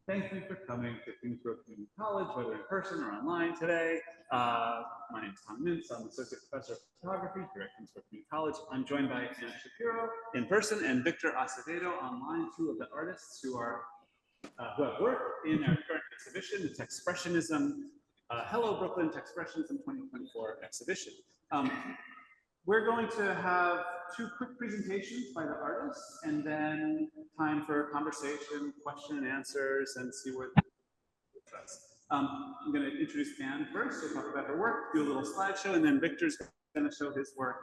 Thank you for coming to Kingsborough Community College, whether in person or online today. My name is Tom Mintz. I'm Associate Professor of Photography here at Kingsborough Community College. I'm joined by Shapiro in person and Victor Acevedo online, two of the artists who have worked in our current exhibition, the Techspressionism, Hello Brooklyn Techspressionism 2024 exhibition. We're going to have two quick presentations by the artists and then time for conversation, question and answers, and see what it does. I'm going to introduce Anne first. She'll talk about her work, do a little slideshow, and then Victor's going to show his work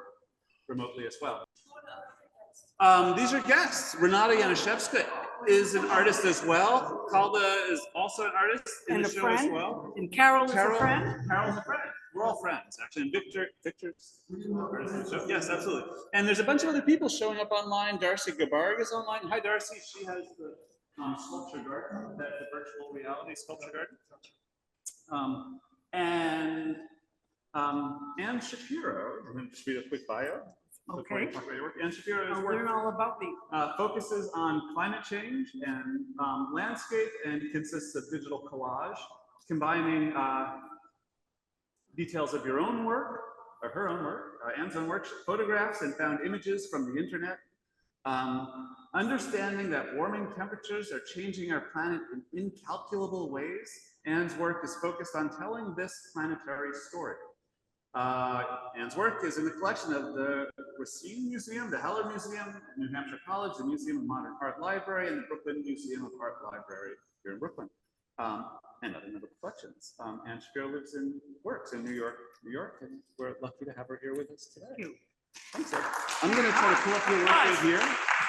remotely as well. These are guests. Renata Januszewska is an artist as well. Kalda is also an artist in the show as well. And Carol is a friend? Carol's a friend. We're all friends, actually. And Victor's yes, absolutely. And there's a bunch of other people showing up online. Darcy Gabarg is online. Hi, Darcy. She has the sculpture garden, the virtual reality sculpture garden. Anne Shapiro, I'm going to just read a quick bio. Okay. Anne Shapiro is learn all about me. Focuses on climate change and landscape, and consists of digital collage, combining details of your own work, or her own work, Anne's own work, photographs and found images from the internet, understanding that warming temperatures are changing our planet in incalculable ways. Anne's work is focused on telling this planetary story. Anne's work is in the collection of the Racine Museum, the Heller Museum, New Hampshire College, the Museum of Modern Art Library, and the Brooklyn Museum of Art Library here in Brooklyn, and other number of collections. Anne Shapiro works in New York, and we're lucky to have her here with us today. Thank you. Thanks, Ed. I'm going to try to pull up your work right here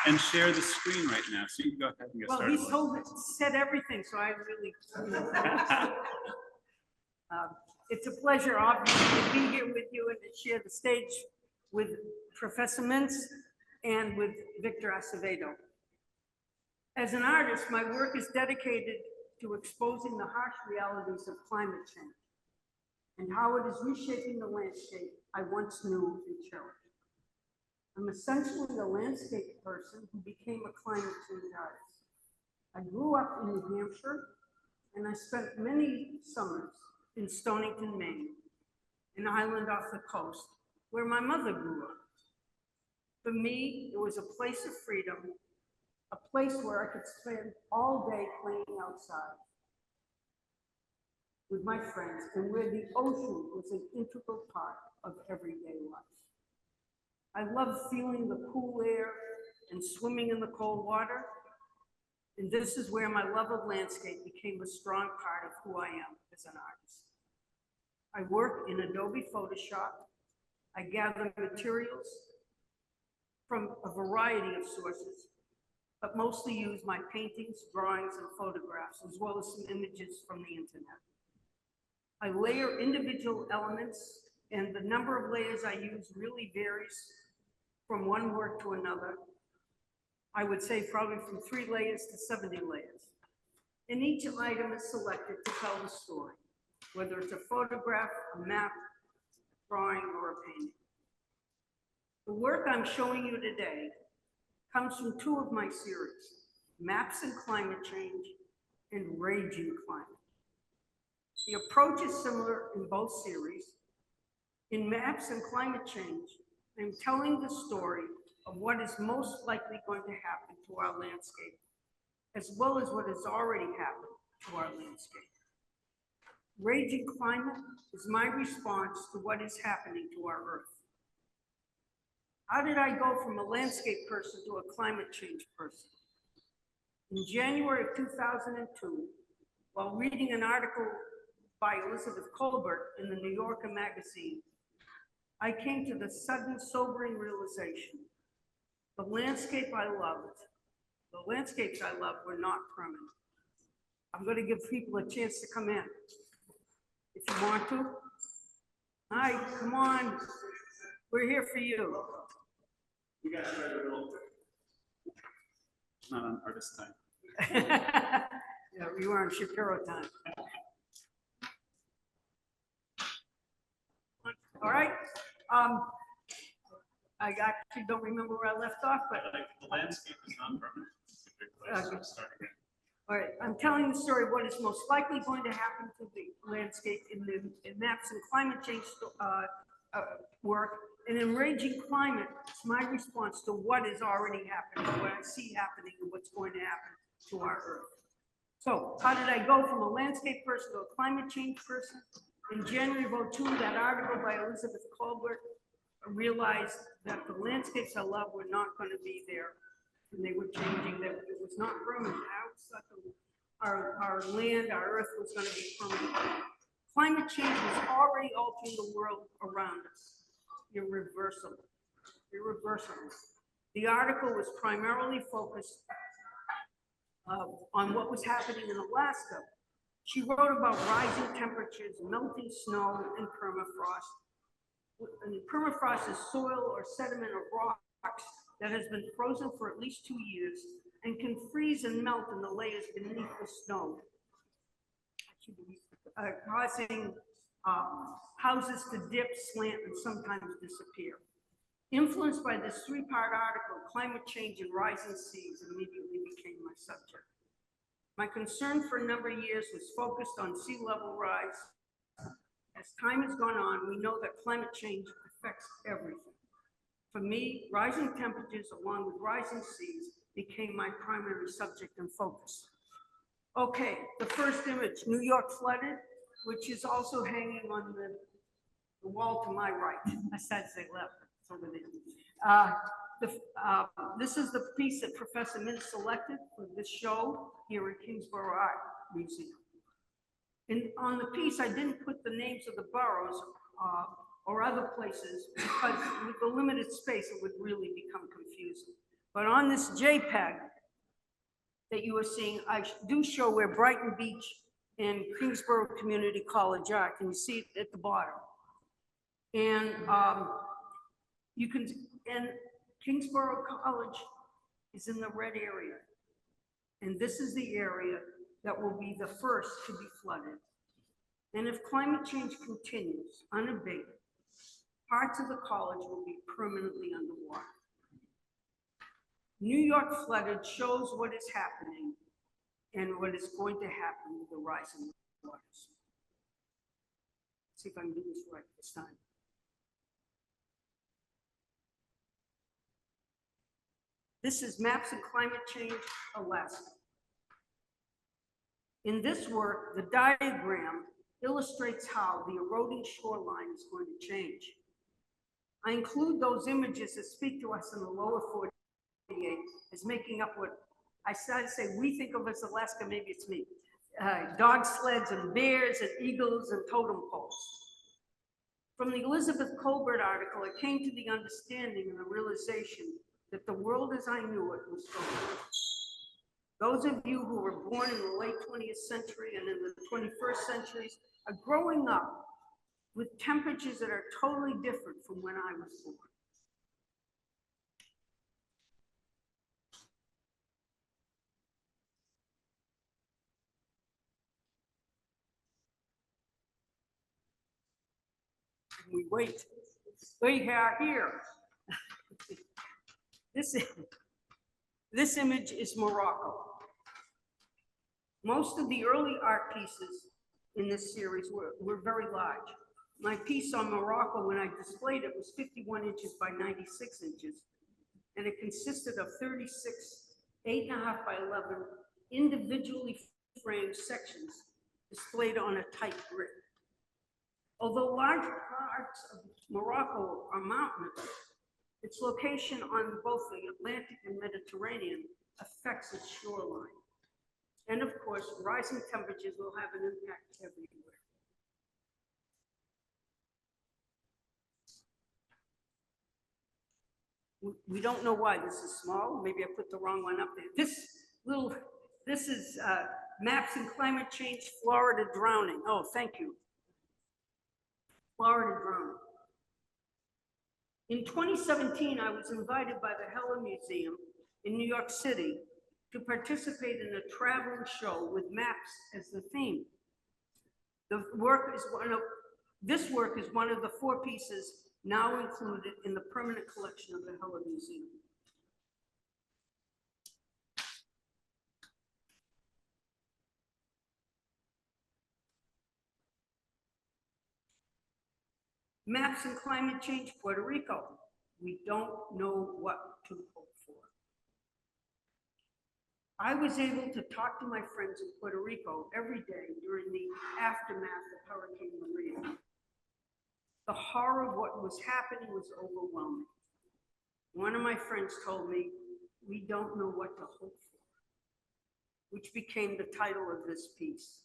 and share the screen right now, so you can go ahead and get started. Well, he said everything, so I really. It's a pleasure, obviously, to be here with you and to share the stage with Professor Mintz and with Victor Acevedo. As an artist, my work is dedicated to exposing the harsh realities of climate change and how it is reshaping the landscape I once knew and cherished. I'm essentially a landscape person who became a climate change artist. I grew up in New Hampshire, and I spent many summers in Stonington, Maine, an island off the coast where my mother grew up. For me, it was a place of freedom, a place where I could spend all day playing outside with my friends, and where the ocean was an integral part of everyday life. I loved feeling the cool air and swimming in the cold water, and this is where my love of landscape became a strong part of who I am as an artist. I work in Adobe Photoshop. I gather materials from a variety of sources, but mostly use my paintings, drawings, and photographs, as well as some images from the internet. I layer individual elements, and the number of layers I use really varies from one work to another. I would say probably from 3 layers to 70 layers. And each item is selected to tell the story, whether it's a photograph, a map, drawing, or a painting. The work I'm showing you today comes from 2 of my series, Maps and Climate Change and Raging Climate. The approach is similar in both series. In Maps and Climate Change, I'm telling the story of what is most likely going to happen to our landscape, as well as what has already happened to our landscape. Raging Climate is my response to what is happening to our Earth. How did I go from a landscape person to a climate change person? In January of 2002, while reading an article by Elizabeth Colbert in the New Yorker magazine, I came to the sudden sobering realization: the landscapes I loved were not permanent. I'm going to give people a chance to come in if you want to. Hi, come on. We're here for you. You guys read a little bit. Not on artist time. Yeah, you were on Shapiro time. All right. I actually don't remember where I left off, but the landscape is non-permanent. Okay. All right, I'm telling the story of what is most likely going to happen to the landscape in maps and climate change work. And in Raging Climate, it's my response to what is already happening, what I see happening, and what's going to happen to our Earth. So how did I go from a landscape person to a climate change person? In January of '02, that article by Elizabeth Colbert realized that the landscapes I love were not going to be there. And they were changing, that it was not permanent. Our land, our Earth was going to be permanent. Climate change was already altering the world around us. Irreversible. Irreversible. The article was primarily focused on what was happening in Alaska. She wrote about rising temperatures, melting snow, and permafrost. And permafrost is soil or sediment or rocks that has been frozen for at least 2 years and can freeze and melt in the layers beneath the snow, causing houses to dip, slant, and sometimes disappear. Influenced by this three-part article, climate change and rising seas immediately became my subject. My concern for a number of years was focused on sea level rise. As time has gone on, we know that climate change affects everything. For me, rising temperatures along with rising seas became my primary subject and focus. Okay, the first image, New York flooded, which is also hanging on the wall to my right. I said they left, it's over there. This is the piece that Professor Mintz selected for this show here at Kingsborough Art Museum. And on the piece, I didn't put the names of the boroughs or other places because with the limited space, it would really become confusing. But on this JPEG that you are seeing, I do show where Brighton Beach and Kingsborough Community College are. Can you see it at the bottom? And you can, and Kingsborough College is in the red area. And this is the area that will be the first to be flooded. And if climate change continues unabated, parts of the college will be permanently underwater. New York flooded shows what is happening and what is going to happen with the rising waters. Let's see if I can do this right this time. This is Maps and Climate Change, Alaska. In this work, the diagram illustrates how the eroding shoreline is going to change. I include those images that speak to us in the lower 48 as making up what I started to say we think of as Alaska, maybe it's me. Dog sleds and bears and eagles and totem poles. From the Elizabeth Colbert article, I came to the understanding and the realization that the world as I knew it was going. Those of you who were born in the late 20th century and in the 21st centuries are growing up with temperatures that are totally different from when I was born. We wait. We are here. This image is Morocco. Most of the early art pieces in this series were very large. My piece on Morocco, when I displayed it, was 51 inches by 96 inches, and it consisted of 36 8.5 by 11 individually framed sections displayed on a tight grid. Although large parts of Morocco are mountainous, its location on both the Atlantic and Mediterranean affects its shoreline. And of course, rising temperatures will have an impact everywhere. We don't know why this is small. Maybe I put the wrong one up there. This is Maps and Climate Change, Florida drowning. Oh, thank you. Florida drowning. In 2017, I was invited by the Hella Museum in New York City to participate in a traveling show with maps as the theme. This work is one of the 4 pieces now included in the permanent collection of the Hella Museum. Maps and climate change, Puerto Rico. We don't know what to hope for. I was able to talk to my friends in Puerto Rico every day during the aftermath of Hurricane Maria. The horror of what was happening was overwhelming. One of my friends told me, "We don't know what to hope for," which became the title of this piece.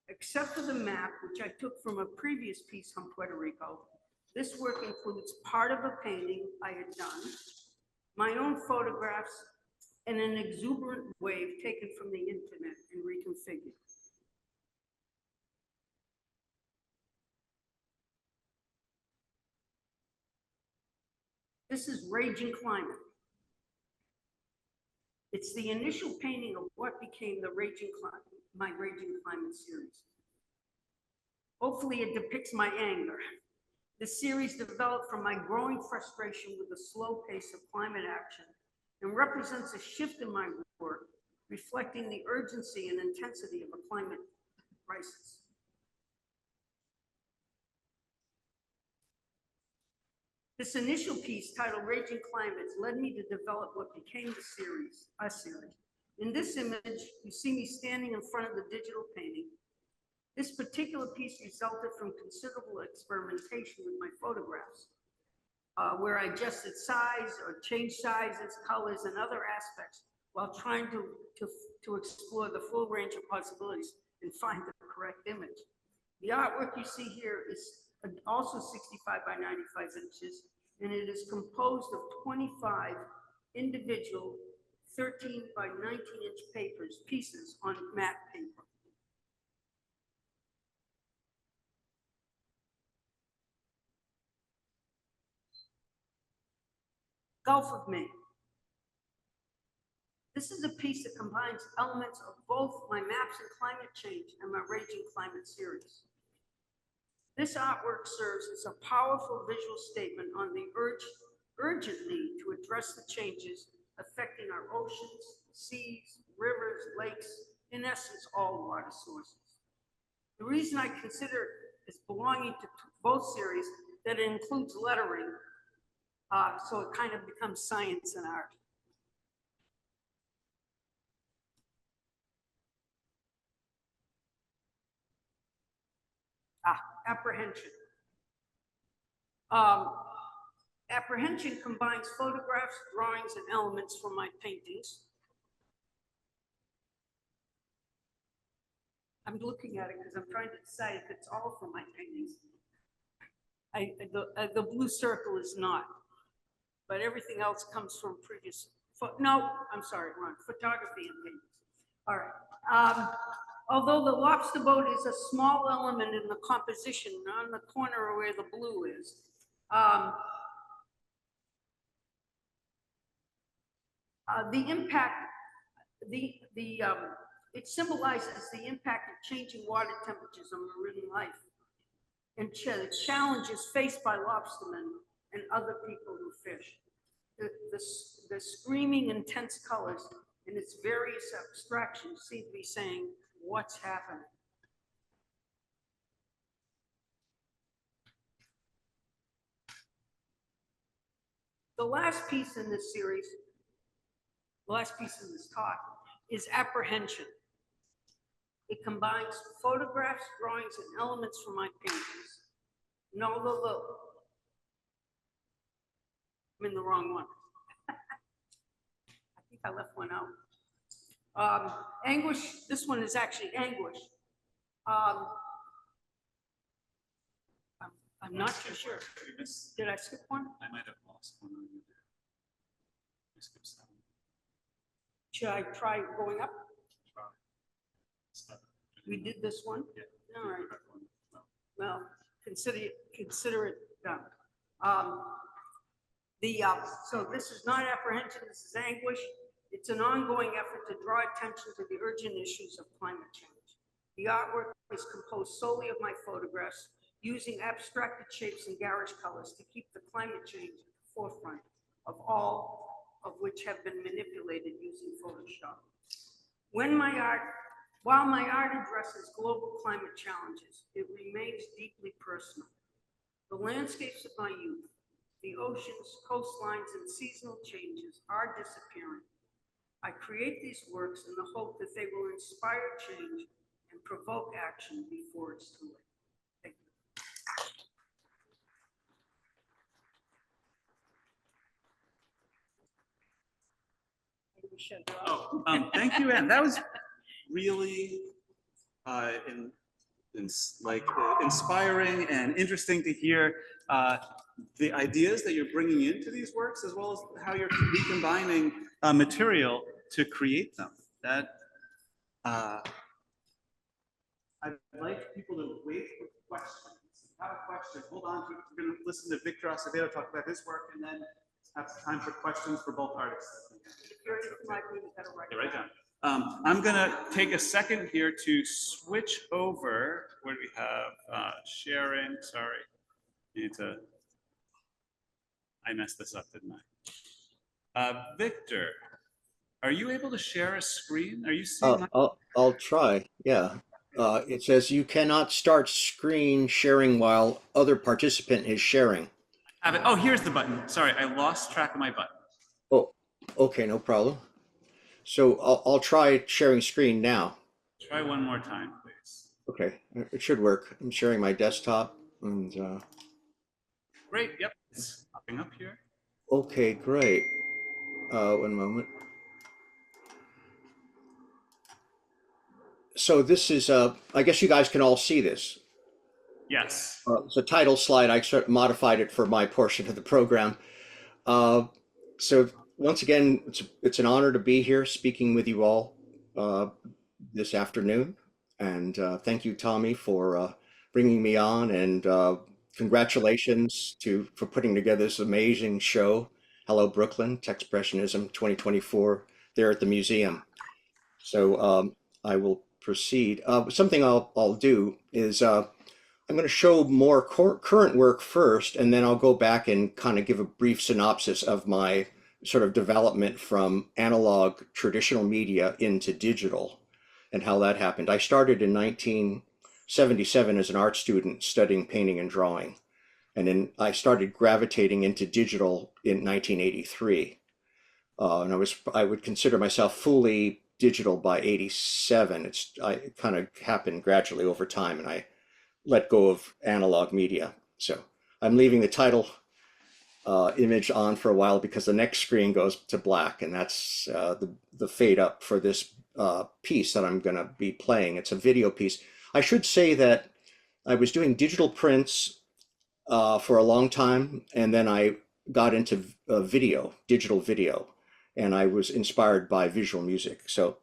Except for the map, which I took from a previous piece on Puerto Rico, this work includes part of a painting I had done, my own photographs, and an exuberant wave taken from the internet and reconfigured. This is Raging Climate. It's the initial painting of what became the my Raging Climate series. Hopefully it depicts my anger. The series developed from my growing frustration with the slow pace of climate action and represents a shift in my work, reflecting the urgency and intensity of a climate crisis. This initial piece, titled Raging Climates, led me to develop what became a series. In this image, you see me standing in front of the digital painting. This particular piece resulted from considerable experimentation with my photographs, where I adjusted size or changed sizes, colors, and other aspects while trying to explore the full range of possibilities and find the correct image. The artwork you see here is also 65 by 95 inches, and it is composed of 25 individual 13 by 19-inch pieces on matte paper. Gulf of Maine. This is a piece that combines elements of both my maps and climate change and my Raging Climate series. This artwork serves as a powerful visual statement on the urgent need to address the changes affecting our oceans, seas, rivers, lakes, in essence, all water sources. The reason I consider it as belonging to both series that it includes lettering, so it kind of becomes science and art. Apprehension. Apprehension combines photographs, drawings, and elements from my paintings. I'm looking at it because I'm trying to decide if it's all from my paintings. The blue circle is not, but everything else comes from previous, no, I'm sorry, wrong, photography and paintings. All right. Although the lobster boat is a small element in the composition on the corner where the blue is, the impact, it symbolizes the impact of changing water temperatures on marine life and challenges faced by lobstermen and other people who fish. The screaming intense colors and its various abstractions seem to be saying, what's happening? The last piece in this series, the last piece in this talk, is apprehension. It combines photographs, drawings, and elements from my paintings. And although I'm in the wrong one. I think I left one out. Anguish, this one is actually anguish. I'm not too sure. Did I skip one? I might have lost one on you there. I skipped 7. Should I try going up? Try. 7. We did this one? Yeah. All right. No. Well, consider it done. So this is not apprehension, this is anguish. It's an ongoing effort to draw attention to the urgent issues of climate change. The artwork is composed solely of my photographs, using abstracted shapes and garish colors to keep the climate change at the forefront of all of which have been manipulated using Photoshop. While my art addresses global climate challenges, it remains deeply personal. The landscapes of my youth, the oceans, coastlines, and seasonal changes are disappearing. I create these works in the hope that they will inspire change and provoke action before it's too late. Thank you. Thank you, Anne. That was really inspiring and interesting to hear the ideas that you're bringing into these works, as well as how you're recombining material to create them. That I'd like people to wait for questions. If you have a question, hold on to it. We're going to listen to Victor Acevedo talk about his work, and then have time for questions for both artists. If you're anything like me, you gotta write Right down. I'm gonna take a second here to switch over. Where do we have sharing? Sorry, I messed this up, didn't I? Victor, are you able to share a screen? Are you seeing? I'll try. Yeah. It says you cannot start screen sharing while other participant is sharing. Have it. Oh, here's the button. Sorry, I lost track of my button. Oh, okay, no problem. So I'll try sharing screen now. Try one more time, please. Okay, it should work. I'm sharing my desktop and Great. Yep, it's popping up here. okay, great. One moment. So this is I guess you guys can all see this. Yes. It's a title slide. I sort of modified it for my portion of the program. So once again, it's an honor to be here speaking with you all this afternoon. And thank you, Tommy, for bringing me on, and congratulations for putting together this amazing show. Hello, Brooklyn, Techspressionism 2024 there at the museum. So I will proceed. Something I'll do is I'm going to show more current work first, and then I'll go back and kind of give a brief synopsis of my sort of development from analog traditional media into digital and how that happened. I started in 1977 as an art student studying painting and drawing, and then I started gravitating into digital in 1983. And I would consider myself fully digital by 87. It kind of happened gradually over time, and I let go of analog media. So I'm leaving the title image on for a while because the next screen goes to black, and that's the fade up for this piece that I'm going to be playing. It's a video piece. I should say that I was doing digital prints for a long time, and then I got into digital video, and I was inspired by visual music. So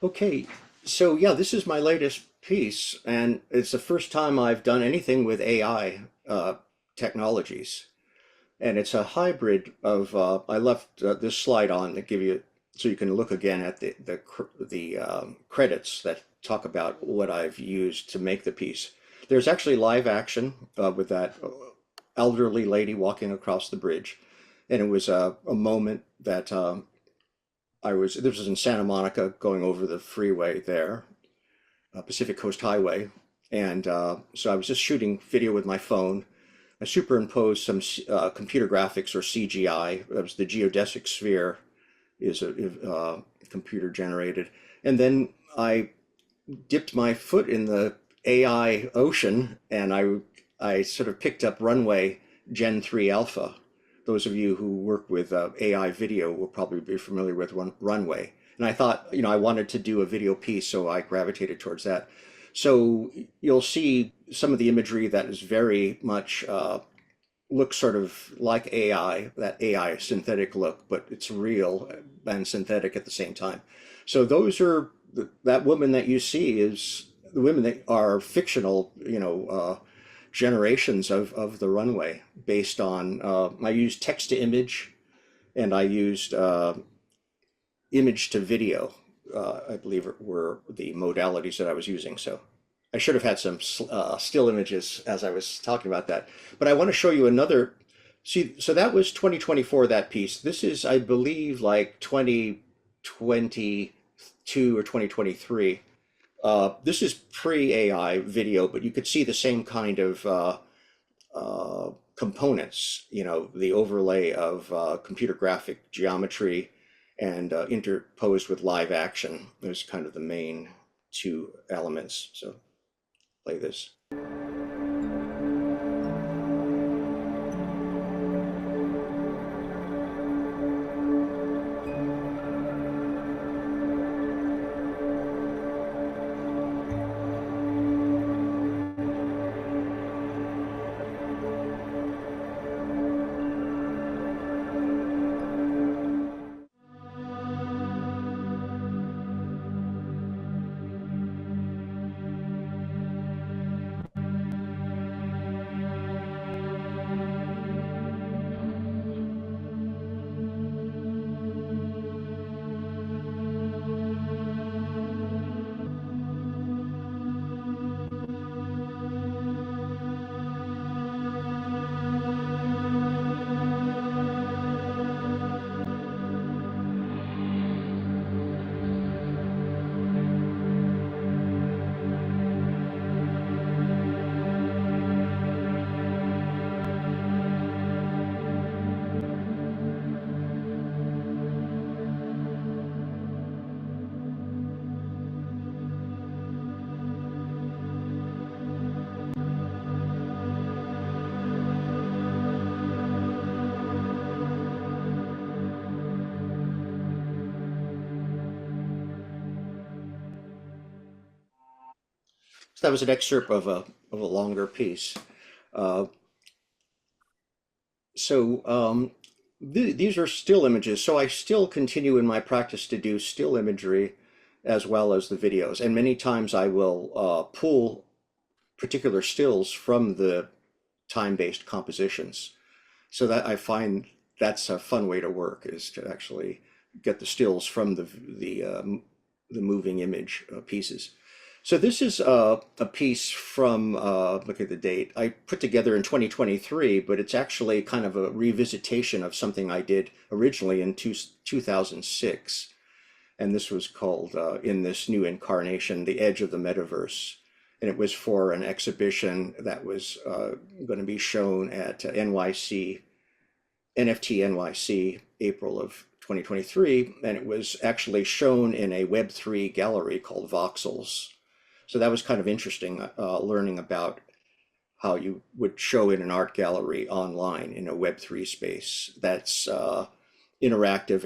Okay, so yeah, this is my latest piece, and it's the first time I've done anything with AI technologies. And it's a hybrid of, I left this slide on to give you, so you can look again at the credits that talk about what I've used to make the piece. There's actually live action with that elderly lady walking across the bridge. And it was a moment that this was in Santa Monica going over the freeway there, Pacific Coast Highway. And so I was just shooting video with my phone. I superimposed some computer graphics or CGI. That was the geodesic sphere is a computer generated. And then I dipped my foot in the AI ocean and I sort of picked up Runway Gen 3 Alpha. Those of you who work with AI video will probably be familiar with Runway. And I thought, I wanted to do a video piece, so I gravitated towards that. So you'll see some of the imagery that is very much looks sort of like AI, that AI synthetic look, but it's real and synthetic at the same time. So those are that woman that you see is the women that are fictional, generations of the runway based on, I used text to image and I used image to video, I believe were the modalities that I was using. So I should have had some still images as I was talking about that. But I want to show you another, so that was 2024, that piece. This is, I believe, like 2022 or 2023. This is pre-AI video, but you could see the same kind of components, the overlay of computer graphic geometry and interposed with live action. Those kind of the main two elements. So play this. So that was an excerpt of a longer piece. Uh, these are still images. So I still continue in my practice to do still imagery as well as the videos. And many times I will pull particular stills from the time-based compositions. So that I find that's a fun way to work, is to actually get the stills from the moving image pieces. So this is a piece from, look at the date, I put together in 2023, but it's actually kind of a revisitation of something I did originally in 2006. And this was called, in this new incarnation, The Edge of the Metaverse. And it was for an exhibition that was going to be shown at NFT NYC, April of 2023. And it was actually shown in a Web3 gallery called Voxels. So that was kind of interesting, learning about how you would show in an art gallery online in a Web3 space. That's interactive.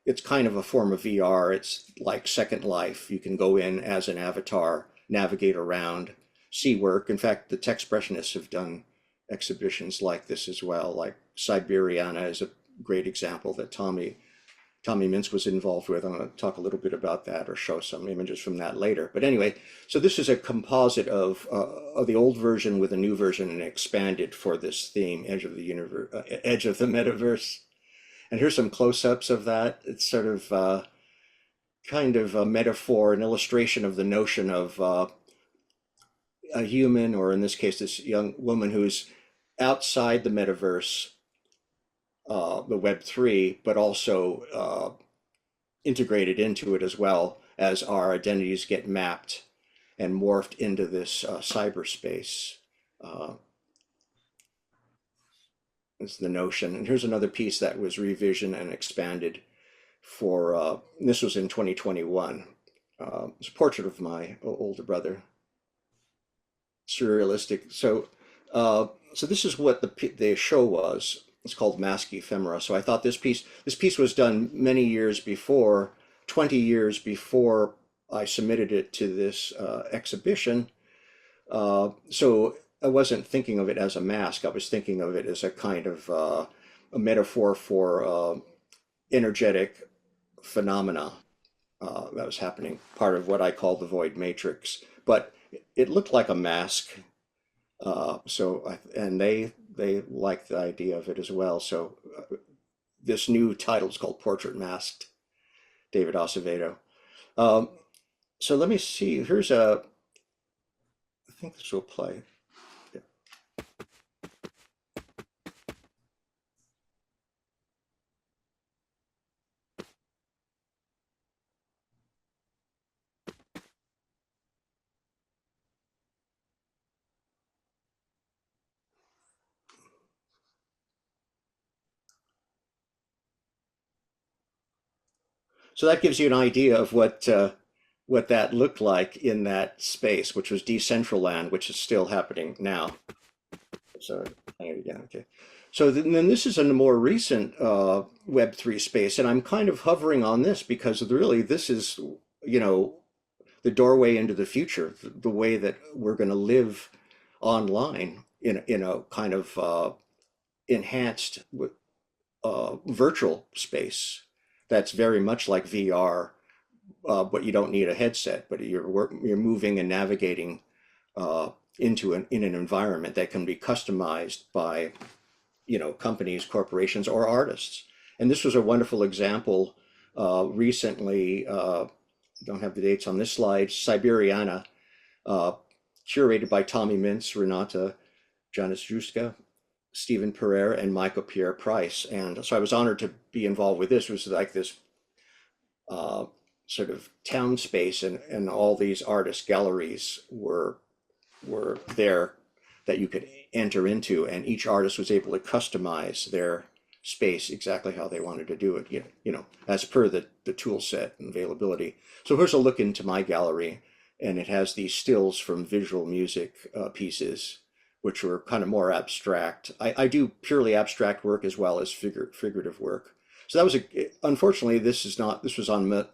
It's kind of a form of VR. It's like Second Life. You can go in as an avatar, navigate around, see work. In fact, the Techspressionists have done exhibitions like this as well. Like Siberiana is a great example that Tommy Tommy Mintz was involved with. I'm going to talk a little bit about that or show some images from that later. But anyway, so this is a composite of the old version with a new version and expanded for this theme, edge of the universe, edge of the metaverse. And here's some close-ups of that. It's sort of kind of a metaphor, an illustration of the notion of a human, or in this case, this young woman who's outside the metaverse, the Web3, but also integrated into it as well as our identities get mapped and morphed into this cyberspace. Is the notion. And here's another piece that was revisioned and expanded for, this was in 2021. It's a portrait of my older brother. Surrealistic. So this is what the show was. It's called Mask Ephemera. So I thought this piece was done many years before, 20 years before I submitted it to this exhibition. So I wasn't thinking of it as a mask. I was thinking of it as a kind of a metaphor for energetic phenomena that was happening, part of what I call the void matrix. But it looked like a mask. And they liked the idea of it as well. So this new title is called Portrait Masked, David Acevedo. So let me see, here's I think this will play. Yeah. So that gives you an idea of what that looked like in that space, which was Decentraland, which is still happening now. So yeah, okay. So then this is a more recent Web3 space, and I'm kind of hovering on this because really this is, you know, the doorway into the future, the way that we're going to live online in a kind of enhanced virtual space that's very much like VR, but you don't need a headset, but you're moving and navigating in an environment that can be customized by, you know, companies, corporations, or artists. And this was a wonderful example recently. Don't have the dates on this slide. Siberiana, curated by Tommy Mintz, Renata Januszewska, Stephen Pereira, and Michael Pierre Price. And so I was honored to be involved with this. It was like this sort of town space, and all these artist galleries were there that you could enter into, and each artist was able to customize their space exactly how they wanted to do it, you know, as per the tool set and availability. So here's a look into my gallery, and it has these stills from visual music pieces, which were kind of more abstract. I do purely abstract work as well as figurative work. So that was unfortunately, this was on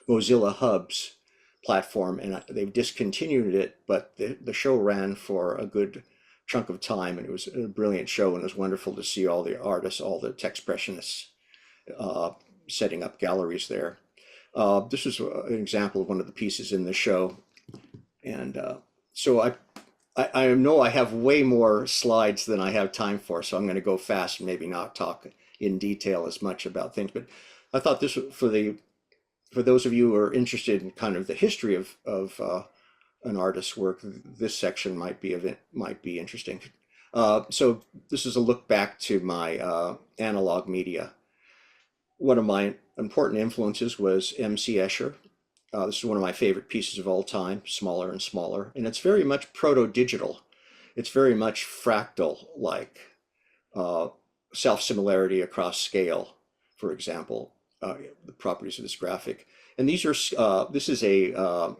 Mozilla Hub's platform, and they've discontinued it, but the show ran for a good chunk of time, and it was a brilliant show, and it was wonderful to see all the artists, all the Techspressionists setting up galleries there. This is an example of one of the pieces in the show. And so I know I have way more slides than I have time for, so I'm going to go fast and maybe not talk in detail as much about things. But I thought this, for those of you who are interested in kind of the history of an artist's work, this section might be interesting. So this is a look back to my analog media. One of my important influences was M.C. Escher. This is one of my favorite pieces of all time, smaller and smaller, and it's very much proto-digital. It's very much fractal-like, self-similarity across scale, for example, the properties of this graphic. And these are, this is a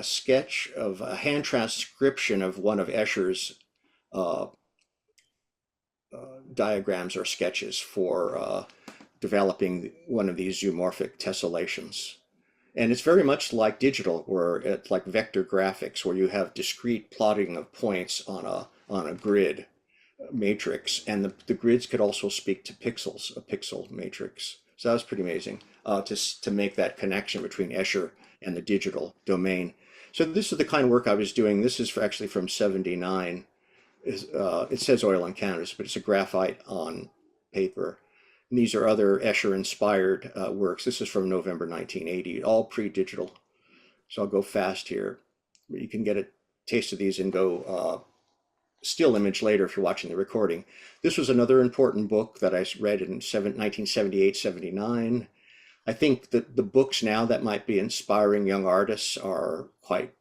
sketch of a hand transcription of one of Escher's diagrams or sketches for developing one of these zoomorphic tessellations. And it's very much like digital, where it's like vector graphics, where you have discrete plotting of points on a grid matrix, and the grids could also speak to pixels, a pixel matrix, So that was pretty amazing to make that connection between Escher and the digital domain. So this is the kind of work I was doing. This is actually from '79. It says oil and canvas, but it's a graphite on paper. And these are other Escher-inspired works. This is from November 1980, all pre-digital. So I'll go fast here. You can get a taste of these and go still image later if you're watching the recording. This was another important book that I read in 1978, 79. I think that the books now that might be inspiring young artists are quite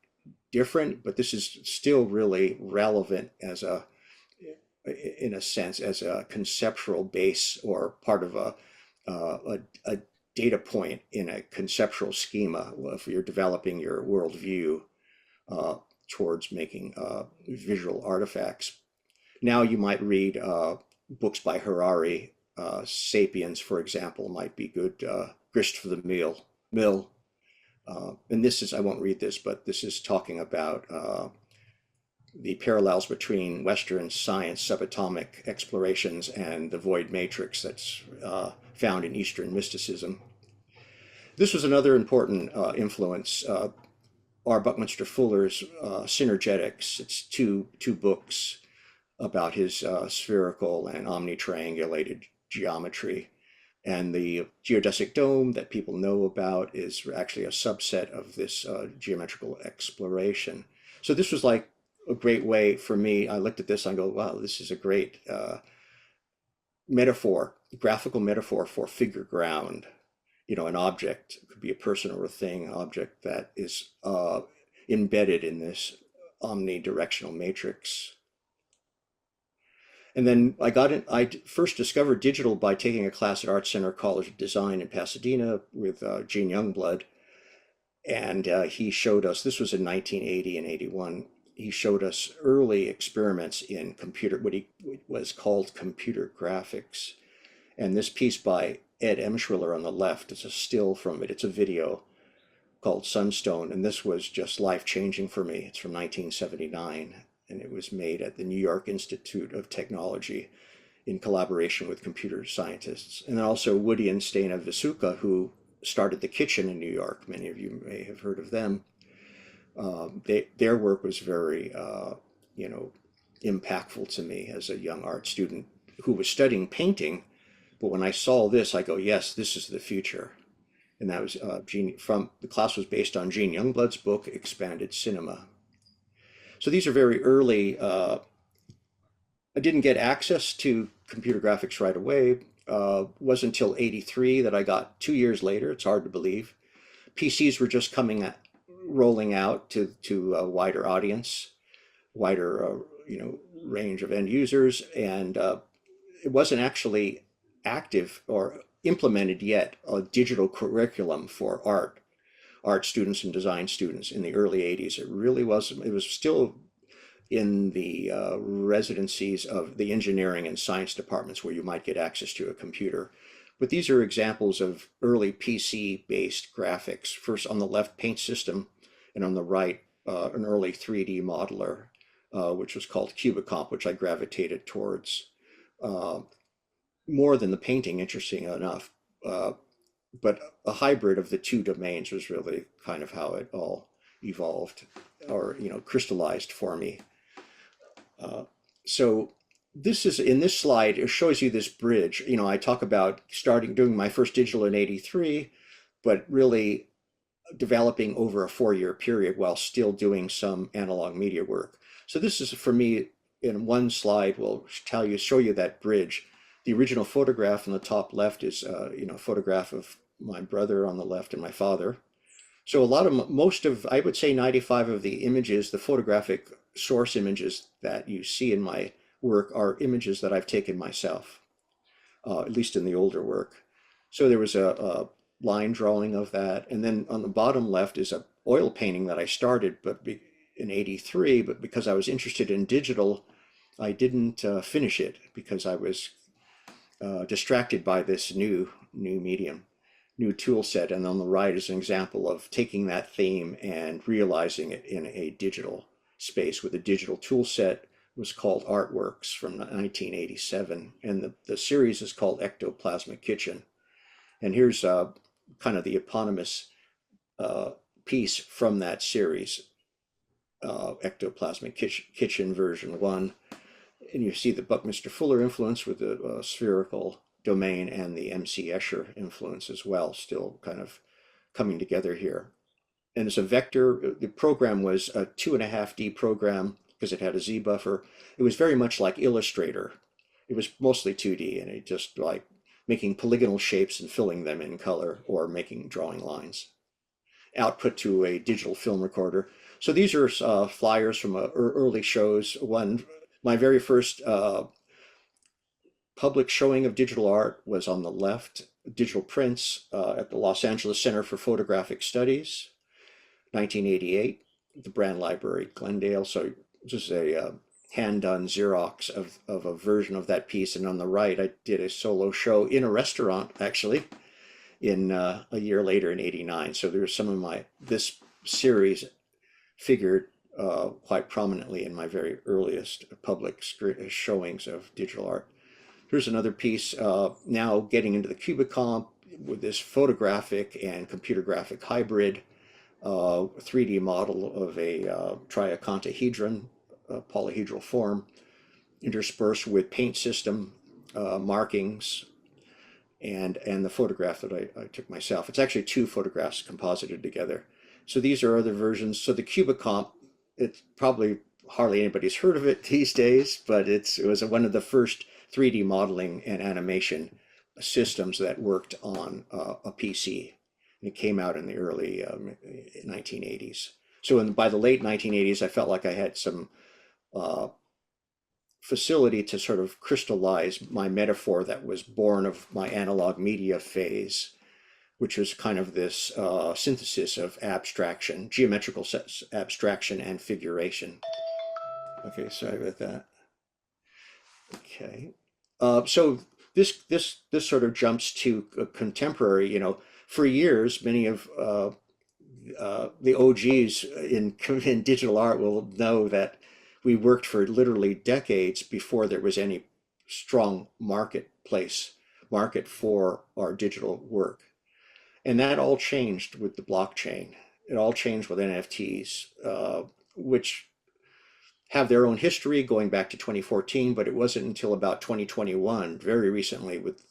different, but this is still really relevant as in a sense, as a conceptual base or part of a data point in a conceptual schema if you're developing your worldview towards making visual artifacts. Now you might read books by Harari. Sapiens, for example, might be good. Grist for the Mill. And this is, I won't read this, but this is talking about the parallels between Western science, subatomic explorations, and the void matrix that's found in Eastern mysticism. This was another important influence. R. Buckminster Fuller's Synergetics. It's two books about his spherical and omnitriangulated geometry. And the geodesic dome that people know about is actually a subset of this geometrical exploration. So this was like a great way for me. I looked at this and I go, wow, this is a great metaphor, graphical metaphor for figure ground. You know, an object, it could be a person or a thing, object that is embedded in this omnidirectional matrix. And then I first discovered digital by taking a class at Art Center College of Design in Pasadena with Gene Youngblood. And he showed us, this was in 1980 and 81, he showed us early experiments in what was called computer graphics. And this piece by Ed Emschwiller on the left is a still from it. It's a video called Sunstone. And this was just life-changing for me. It's from 1979. And it was made at the New York Institute of Technology in collaboration with computer scientists. And then also Woody and Stena Visuka, who started the Kitchen in New York. Many of you may have heard of them. Their work was very, impactful to me as a young art student who was studying painting. But when I saw this, I go, yes, this is the future. And that was the class was based on Gene Youngblood's book, Expanded Cinema. So these are very early. I didn't get access to computer graphics right away. It wasn't until '83 that I got 2 years later. It's hard to believe. PCs were just rolling out to a wider audience, wider range of end users, and it wasn't actually active or implemented yet a digital curriculum for art students and design students in the early '80s. It really wasn't. It was still in the residencies of the engineering and science departments where you might get access to a computer. But these are examples of early PC-based graphics. First on the left, Paint System, and on the right, an early 3D modeler, which was called Cubicomp, which I gravitated towards more than the painting, interesting enough. But a hybrid of the two domains was really kind of how it all evolved or crystallized for me. So this is, in this slide, it shows you this bridge. I talk about doing my first digital in '83, but really developing over a 4-year period while still doing some analog media work. So this is, for me, in one slide will show you that bridge. The original photograph on the top left is a photograph of my brother on the left and my father. So most of, I would say 95 of the images, the photographic source images that you see in my work are images that I've taken myself, at least in the older work. So there was a line drawing of that. And then on the bottom left is an oil painting that I started in '83, but because I was interested in digital, I didn't finish it because I was distracted by this new medium, new tool set. And on the right is an example of taking that theme and realizing it in a digital space with a digital tool set. It was called Artworks from 1987. And the series is called Ectoplasmic Kitchen. And here's kind of the eponymous piece from that series, Ectoplasmic Kitchen version 1. And you see the Buckminster Fuller influence with the spherical domain and the M.C. Escher influence as well, still kind of coming together here. And as a vector, the program was a 2.5D program because it had a Z buffer. It was very much like Illustrator. It was mostly 2D, and it just like making polygonal shapes and filling them in color or drawing lines. Output to a digital film recorder. So these are flyers from early shows. My very first public showing of digital art was on the left, digital prints at the Los Angeles Center for Photographic Studies, 1988, the Brand Library, Glendale. So this is a hand-done Xerox of a version of that piece. And on the right, I did a solo show in a restaurant, actually, in a year later in '89. So there's some of this series figured quite prominently in my very earliest public showings of digital art. Here's another piece now getting into the Cubicomp with this photographic and computer graphic hybrid 3D model of a triacontahedron, polyhedral form, interspersed with paint system markings and the photograph that I took myself. It's actually 2 photographs composited together. So these are other versions. So the Cubicomp, it's probably hardly anybody's heard of it these days, but it was one of the first 3D modeling and animation systems that worked on a PC. And it came out in the early 1980s. So by the late 1980s, I felt like I had some facility to sort of crystallize my metaphor that was born of my analog media phase, which was kind of this synthesis of abstraction, geometrical abstraction and figuration. Okay, sorry about that. Okay, so this sort of jumps to contemporary. You know, for years, many of the OGs in digital art will know that we worked for literally decades before there was any strong market for our digital work. And that all changed with the blockchain. It all changed with NFTs, which have their own history going back to 2014, but it wasn't until about 2021, very recently, with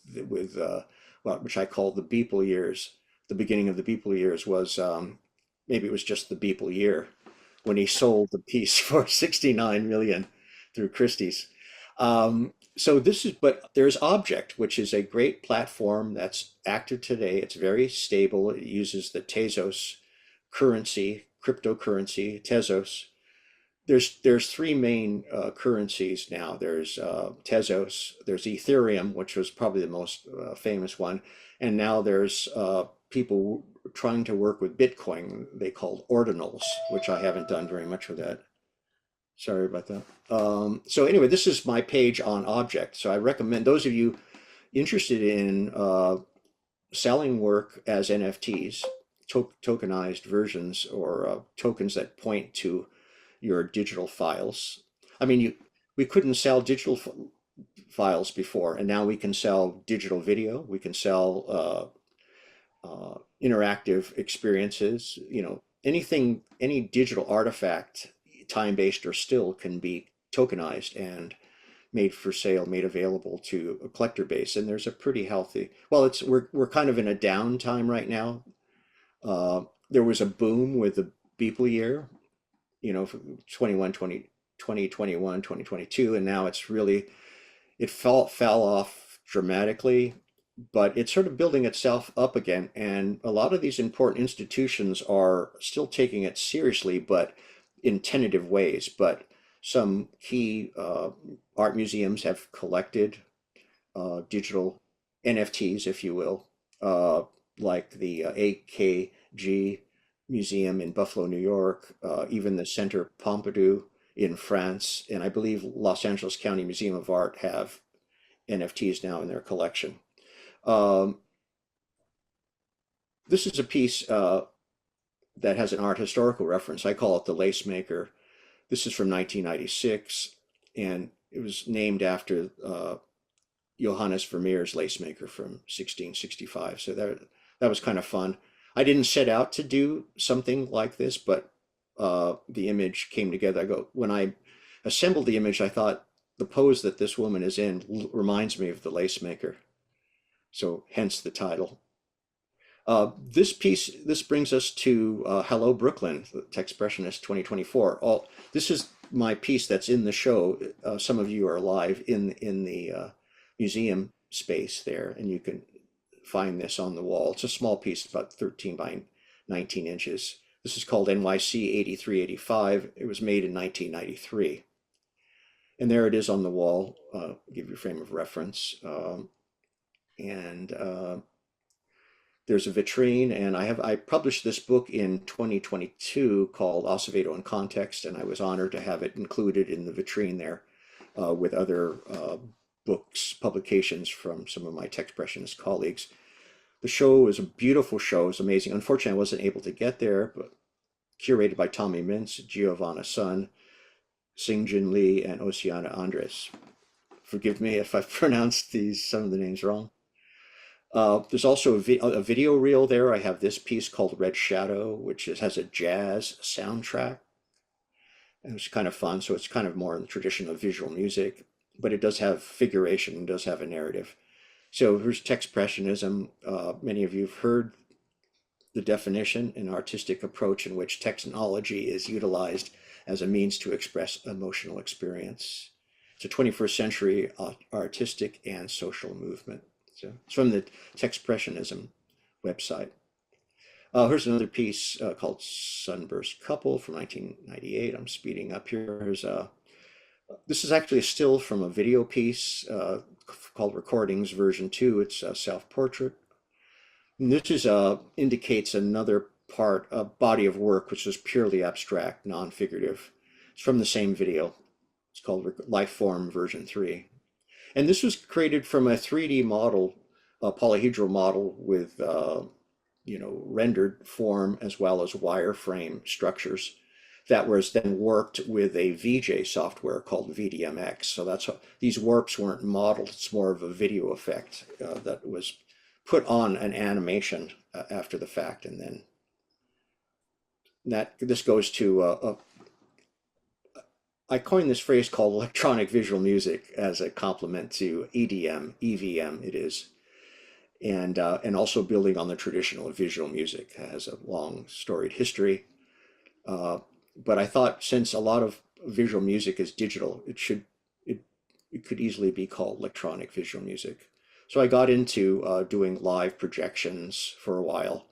which I call the Beeple years. The beginning of the Beeple years was, maybe it was just the Beeple year, when he sold the piece for 69 million through Christie's. So but there's Object, which is a great platform that's active today. It's very stable. It uses the Tezos currency, cryptocurrency, Tezos. There's 3 main currencies now. There's Tezos, there's Ethereum, which was probably the most famous one. And now there's people trying to work with Bitcoin, they called ordinals, which I haven't done very much with that. Sorry about that. So anyway, this is my page on Object. So I recommend those of you interested in selling work as NFTs, tokenized versions, or tokens that point to your digital files. I mean, we couldn't sell digital files before, and now we can sell digital video. We can sell interactive experiences. You know, anything, any digital artifact, time-based or still, can be tokenized and made for sale, made available to a collector base. And there's a pretty healthy, well, we're kind of in a downtime right now. There was a boom with the Beeple year, you know, 2021, 2022, and now it's really, it fell off dramatically, but it's sort of building itself up again. And a lot of these important institutions are still taking it seriously, but in tentative ways. But some key art museums have collected digital NFTs, if you will, like the AKG Museum in Buffalo, New York, even the Centre Pompidou in France, and I believe Los Angeles County Museum of Art have NFTs now in their collection. This is a piece that has an art historical reference. I call it the Lace Maker. This is from 1996, and it was named after Johannes Vermeer's lace maker from 1665. So that was kind of fun. I didn't set out to do something like this, but the image came together. When I assembled the image, I thought the pose that this woman is in reminds me of the lace maker. So hence the title. This brings us to Hello Brooklyn, the Techspressionist 2024. This is my piece that's in the show. Some of you are live in the museum space there, and you can find this on the wall. It's a small piece, about 13 by 19 inches. This is called NYC 8385. It was made in 1993. And there it is on the wall. Give you a frame of reference. There's a vitrine, and I published this book in 2022 called Acevedo in Context, and I was honored to have it included in the vitrine there with other books, publications from some of my Techspressionist colleagues. The show is a beautiful show. It's amazing. Unfortunately, I wasn't able to get there, but curated by Tommy Mintz, Giovanna Sun, Singjin Lee, and Oceana Andres. Forgive me if I've pronounced some of the names wrong. There's also a video reel there. I have this piece called Red Shadow, which has a jazz soundtrack. And it's kind of fun. So it's kind of more in the tradition of visual music, but it does have figuration, it does have a narrative. So here's Techspressionism. Many of you have heard the definition: an artistic approach in which technology is utilized as a means to express emotional experience. It's a 21st century artistic and social movement. So it's from the Techspressionism website. Here's another piece called Sunburst Couple from 1998. I'm speeding up here. This is actually a still from a video piece called Recordings version 2. It's a self-portrait. And this indicates another part, a body of work, which is purely abstract, non-figurative. It's from the same video. It's called Lifeform version 3. And this was created from a 3D model, a polyhedral model with rendered form as well as wireframe structures that was then warped with a VJ software called VDMX. So that's how these warps weren't modeled. It's more of a video effect that was put on an animation after the fact, and then this goes to I coined this phrase called electronic visual music as a complement to EDM, EVM it is, and also building on the traditional visual music. It has a long storied history, but I thought since a lot of visual music is digital, it could easily be called electronic visual music. So I got into doing live projections for a while.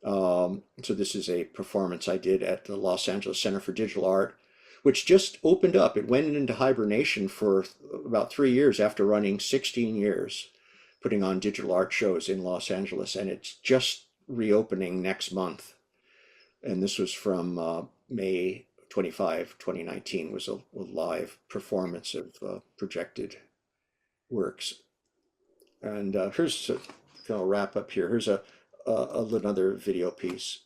So this is a performance I did at the Los Angeles Center for Digital Art, which just opened up. It went into hibernation for about 3 years after running 16 years, putting on digital art shows in Los Angeles, and it's just reopening next month. And this was from May 25, 2019, was a live performance of projected works. And here's, I'll wrap up here. Here's another video piece.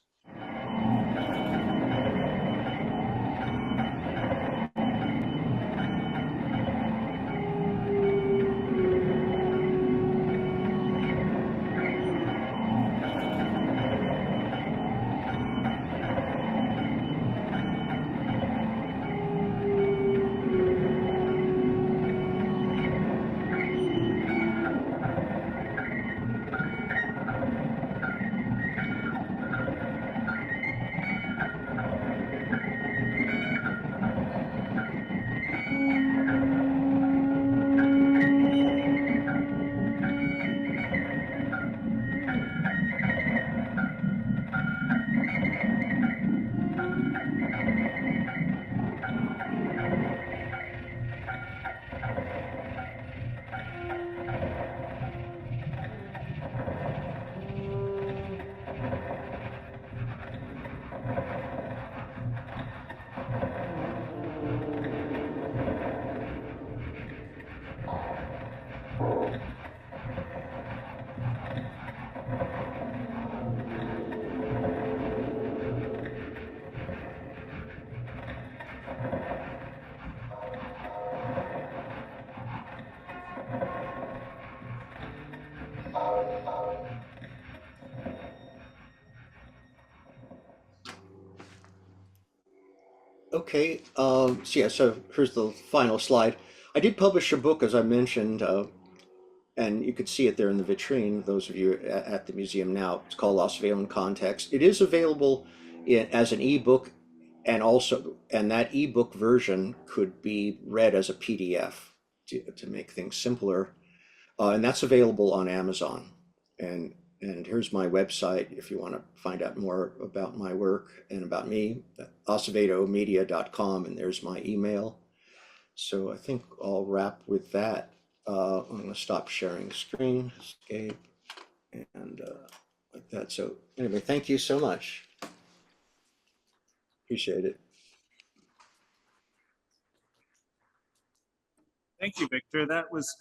Okay, so yeah, so here's the final slide. I did publish a book, as I mentioned, and you could see it there in the vitrine, those of you at the museum now. It's called Acevedo in Context. It is available as an ebook, and that ebook version could be read as a PDF to make things simpler. And that's available on Amazon. And here's my website if you want to find out more about my work and about me, acevedomedia.com, and there's my email. So I think I'll wrap with that. I'm going to stop sharing screen, escape, and like that. So anyway, thank you so much. Appreciate it. Thank you, Victor. That was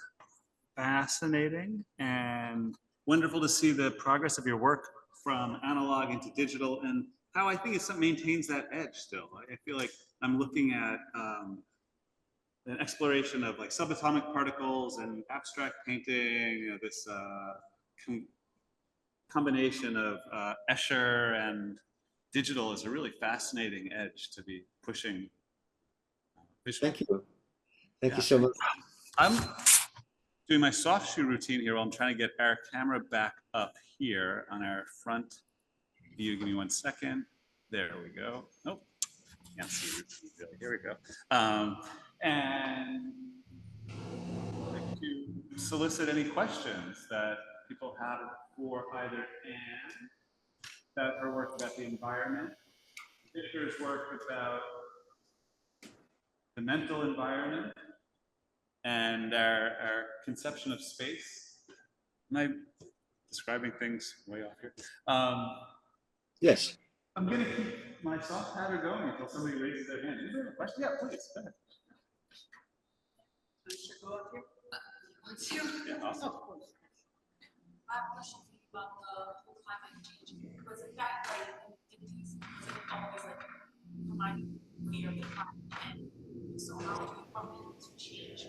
fascinating and wonderful to see the progress of your work from analog into digital and how I think it maintains that edge still. I feel like I'm looking at an exploration of like subatomic particles and abstract painting, you know, this combination of Escher and digital is a really fascinating edge to be pushing visual. Thank you. Thank you so much. I'm doing my soft shoe routine here while I'm trying to get our camera back up here on our front view. Give me 1 second. There we go. Nope. Can't see routine really. Here we go. And I'd like to solicit any questions that people have for either Anne, about her work about the environment, Victor's work about the mental environment, and our conception of space. Am I describing things way off here? Yes. I'm going to keep my soft pattern going until somebody raises their hand. Is there a question? Yeah, please. Go ahead. Should go up here? Yeah, awesome. I have a question for you about the whole climate change. Because in fact, like in the 50s, it was always like reminding me of the climate change. So how do you come to change?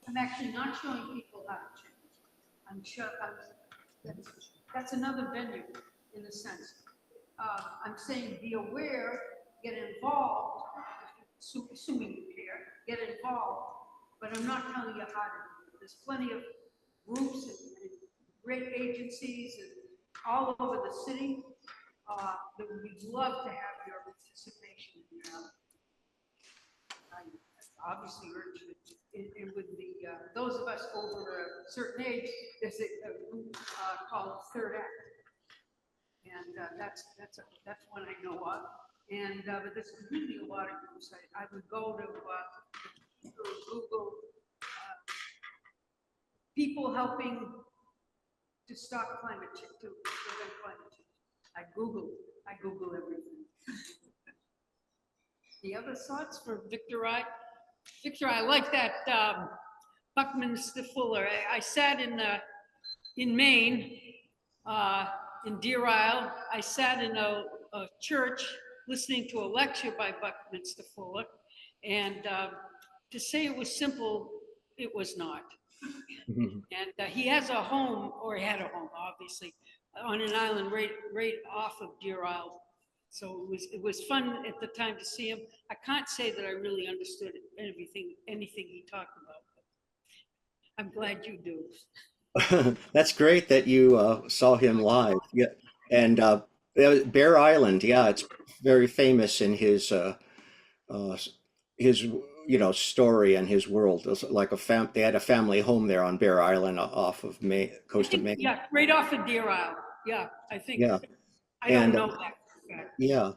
I'm actually not showing people how to change. That's another venue in a sense. I'm saying be aware, get involved, assuming you care, get involved, but I'm not telling you how to do it. There's plenty of groups and great agencies and all over the city that we'd love to have your participation. I obviously urge it would be those of us over a certain age. There's a group called Third Act, and that's one I know of. And but there's really a lot of groups. I would go to Google people helping to stop climate change, to prevent climate change. I Google everything. The other thoughts for Victor? Victor, I like that Buckminster Fuller. I sat in Maine, in Deer Isle. I sat in a church listening to a lecture by Buckminster Fuller, and to say it was simple, it was not. And he has a home, or he had a home, obviously, on an island right off of Deer Isle. So it was fun at the time to see him. I can't say that I really understood anything he talked about, but I'm glad you do. That's great that you saw him live. Yeah, and Bear Island, yeah, it's very famous in his story and his world. It was like they had a family home there on Bear Island off of coast of Maine. Yeah, right off of Deer Isle. Yeah, I think. Yeah, I don't know that. Yeah,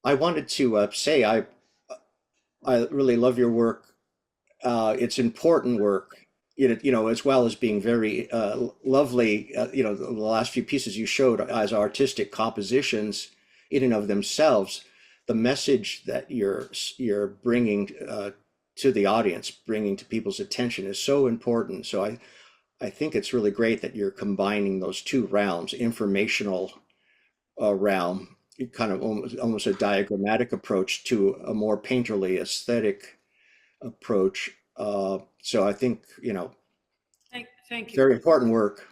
I wanted to say I really love your work. It's important work, as well as being very lovely. The last few pieces you showed as artistic compositions in and of themselves, the message that you're bringing to the audience, bringing to people's attention is so important. So I think it's really great that you're combining those two realms, informational realm, kind of almost a diagrammatic approach to a more painterly aesthetic approach. So I think, Thank you. Very important work.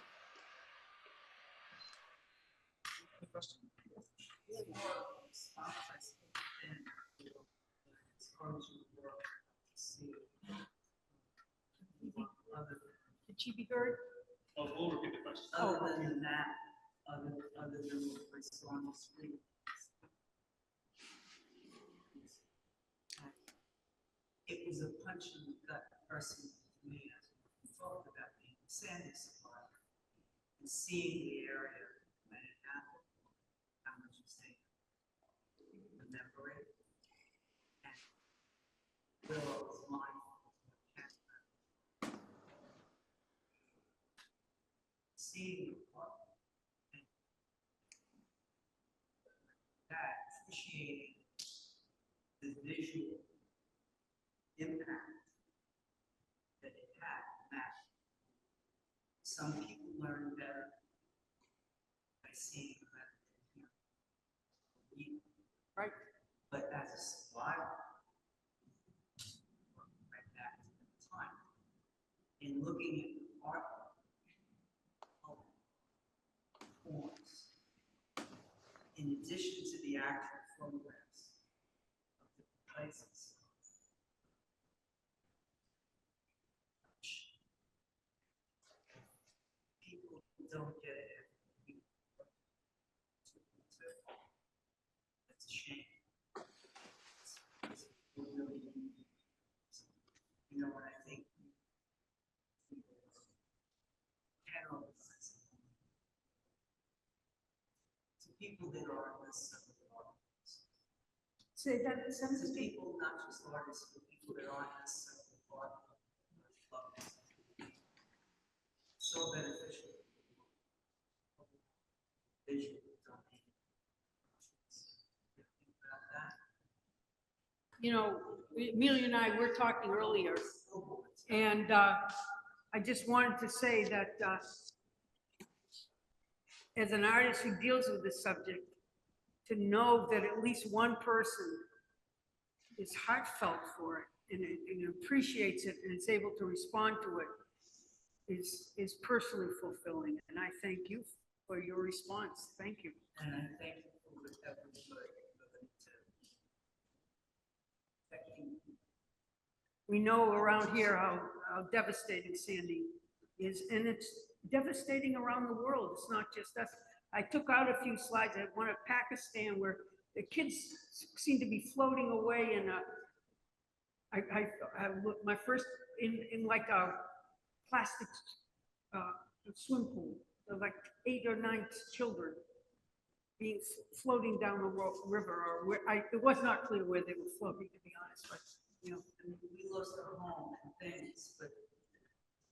Did she be heard? Oh, we'll repeat the question. Other than that, other than what I saw on the screen. It was a punch in the gut person to me as we talked about being a sandy supplier and seeing the area when it happened, how much was taken. Remember it? And Will was mindful of what happened. Seeing the part and that, appreciating the visual impact that it had. That some people learn better by seeing rather than hearing. Right. But as a survivor, right back to the time, in looking at the art of forms, in addition to the actual photographs of the places, people don't get it. That's a shame. It's really, you know, when I think analyze to people that are necessarily artists, Say that to sentence. people not just artists, but people that aren't necessarily artists, so beneficial. Visual domain. Think about that. You know, Amelia and I were talking earlier, and I just wanted to say that as an artist who deals with this subject, to know that at least one person is heartfelt for it and appreciates it and is able to respond to it is personally fulfilling. And I thank you for your response. Thank you. And I thank you for everybody to We know around here how devastating Sandy is, and it's devastating around the world. It's not just us. I took out a few slides. I went to Pakistan where the kids seem to be floating away in my first in like a plastic swim pool. There were like 8 or 9 children being floating down the river, or where it was not clear where they were floating, to be honest. But you know, I mean, we lost our home and things, but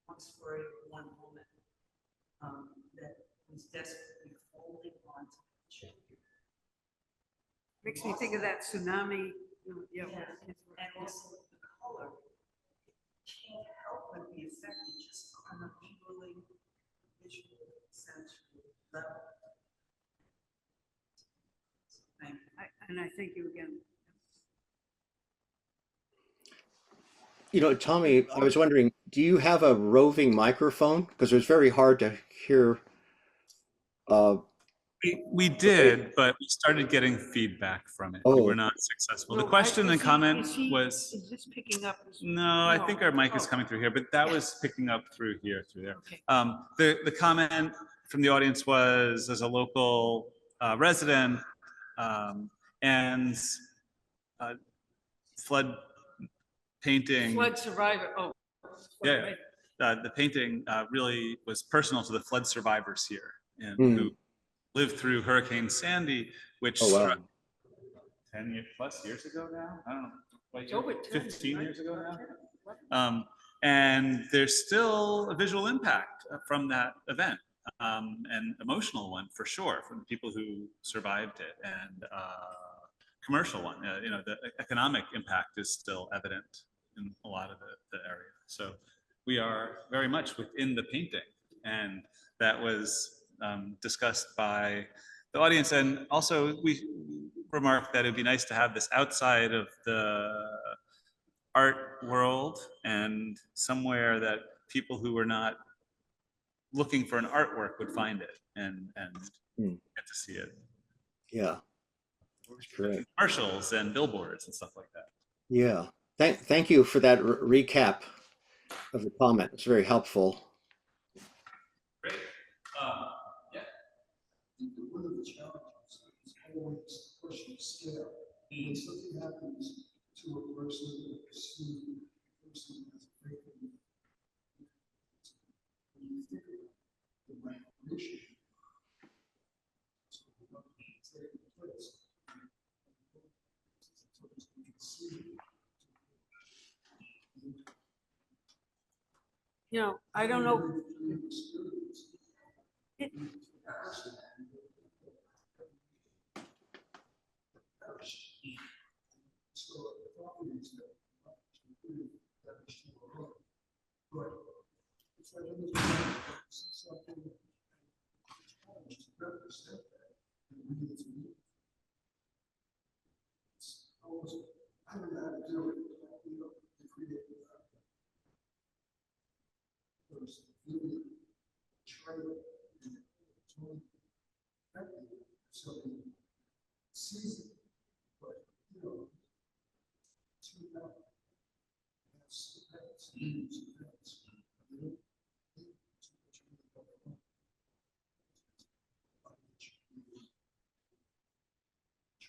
one story, one woman that was desperately holding on to the children. makes me think of that tsunami. You know, yeah. And also the color can't help but be affected just on a purely visual, sensual level. So thank you. And I thank you again. You know, Tommy, I was wondering, do you have a roving microphone? Because it was very hard to hear. We did, but we started getting feedback from it. We Oh. were not successful. The No, question and comment was, Is this picking up? no, I think our mic is Oh. coming through here, but that was picking up through here, through there. Okay. The comment from the audience was, as a local resident and flood painting. Flood survivor. Oh. Yeah. The painting really was personal to the flood survivors here, and who lived through Hurricane Sandy, which struck 10 plus years ago now. I don't know, It's over 10, 15 right? years ago now. And there's still a visual impact from that event, and emotional one for sure, from the people who survived it, and commercial one. You know, the economic impact is still evident in a lot of the area. So we are very much within the painting, and that was discussed by the audience. And also we remarked that it'd be nice to have this outside of the art world and somewhere that people who were not looking for an artwork would find it and get to see it. Yeah, that's correct. Commercials and billboards and stuff like that. Yeah, thank you for that recap of the comment. It's very helpful. points, question of scale. When something happens to a person or perceived person as a victim, when you think about the migration, so what is taking place, so you can see. You know, I don't know. It, I don't know how to do it, you know, to create really trail and so sees it, but you know,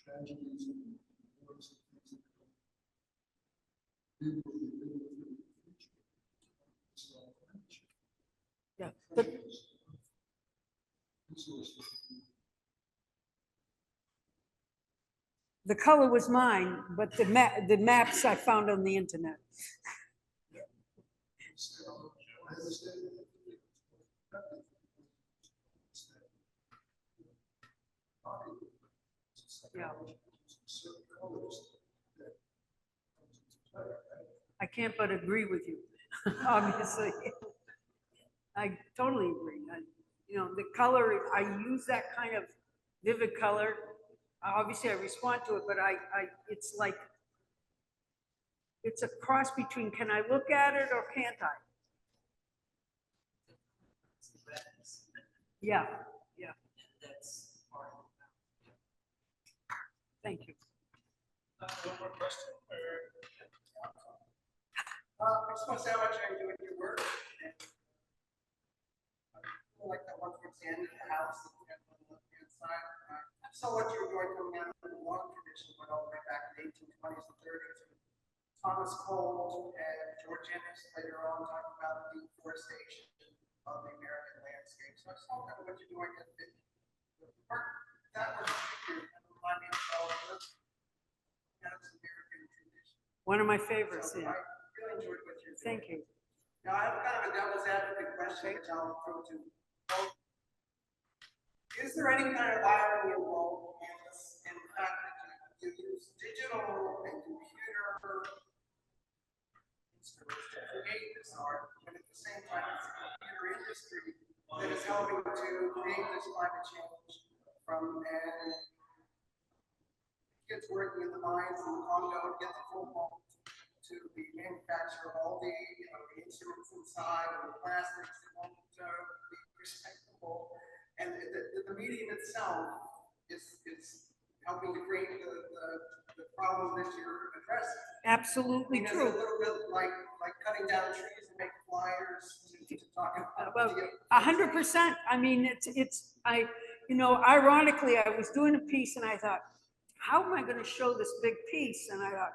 tragedies and wars and things that go. yeah, but the color was mine, but the maps I found on the internet. Yeah. I can't but agree with you, obviously. I totally agree. You know, the color, I use that kind of vivid color. Obviously, I respond to it, but it's like, it's a cross between, can I look at it or can't I? Yeah, yeah. That's part of it. Thank you. One more question. I just want to say how much I enjoyed your work. I like that one towards the end of the house that you have on the left-hand side. I saw what you were doing coming out of the long tradition, went all the way back to the 1820s and 30s. Thomas Cole and George Ennis later on talked about the deforestation of the American landscape. So I saw kind of what you're doing at the part that was figured and reminded me of this. That's American tradition. One of my favorites, So yeah. I really enjoyed what you're doing. Thank you. Now, I have kind of a devil's advocate question, which I'll throw to. Is there any kind of irony involved in this, in the fact that you use digital and computer instruments to create this art, but at the same time, it's the computer industry that is helping to create this climate change from kids working in the mines in the Congo to get the full bulk to the manufacture of all the, you know, the instruments inside and the plastics that won't be recyclable. And the medium itself is helping to create the problem that you're addressing. Absolutely It's a true. little bit like cutting down trees and making flyers to talk about. Well, 100%. I mean, you know, ironically, I was doing a piece and I thought, how am I going to show this big piece? And I thought,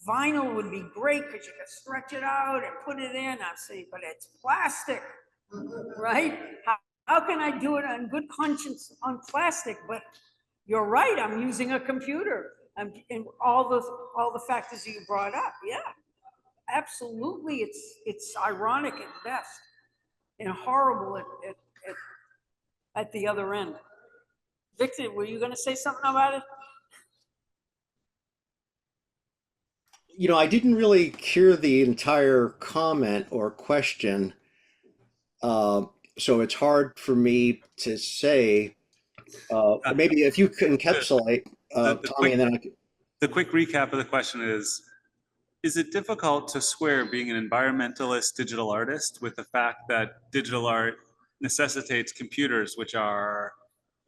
vinyl would be great because you could stretch it out and put it in. I'm saying, but it's plastic, right? How can I do it on good conscience on plastic? But you're right, I'm using a computer. And all the factors that you brought up, yeah, absolutely. It's ironic at best and horrible at the other end. Victor, were you going to say something about it? You know, I didn't really hear the entire comment or question, so it's hard for me to say. Maybe if you could encapsulate, Tommy, and then I could. The quick recap of the question is it difficult to square being an environmentalist digital artist with the fact that digital art necessitates computers, which are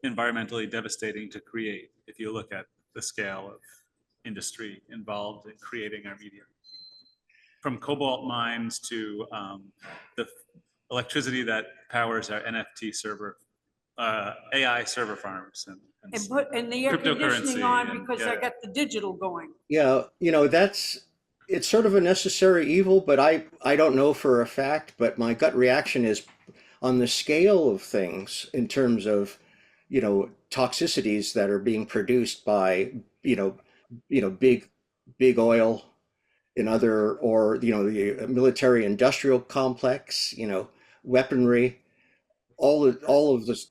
environmentally devastating to create, if you look at the scale of industry involved in creating our media? From cobalt mines to the electricity that powers our NFT server, AI server farms and the air conditioning Cryptocurrency on and- because I yeah. got the digital going. Yeah, it's sort of a necessary evil, but I don't know for a fact, but my gut reaction is on the scale of things in terms of, toxicities that are being produced by, big oil and other, or, the military industrial complex, weaponry, all of this,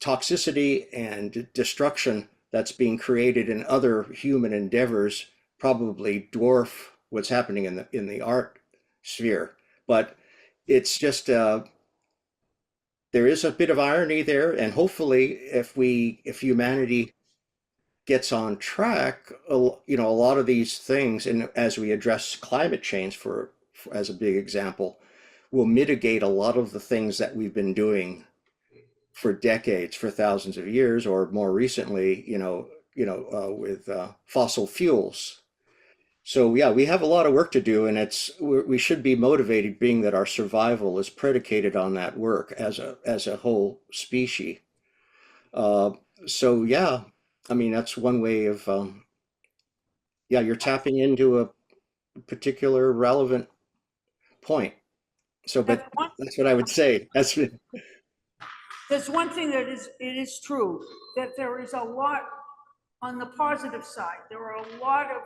toxicity and destruction that's being created in other human endeavors probably dwarf what's happening in the art sphere. But it's just there is a bit of irony there, and hopefully, if humanity gets on track, a lot of these things, and as we address climate change as a big example, will mitigate a lot of the things that we've been doing for decades, for thousands of years, or more recently, with fossil fuels. So yeah, we have a lot of work to do, and we should be motivated, being that our survival is predicated on that work as a whole species. Uh, so yeah, I mean that's one way of yeah, you're tapping into a particular relevant point. So, but That's one, that's what I would say. there's one thing that it is true, that there is a lot on the positive side. There are a lot of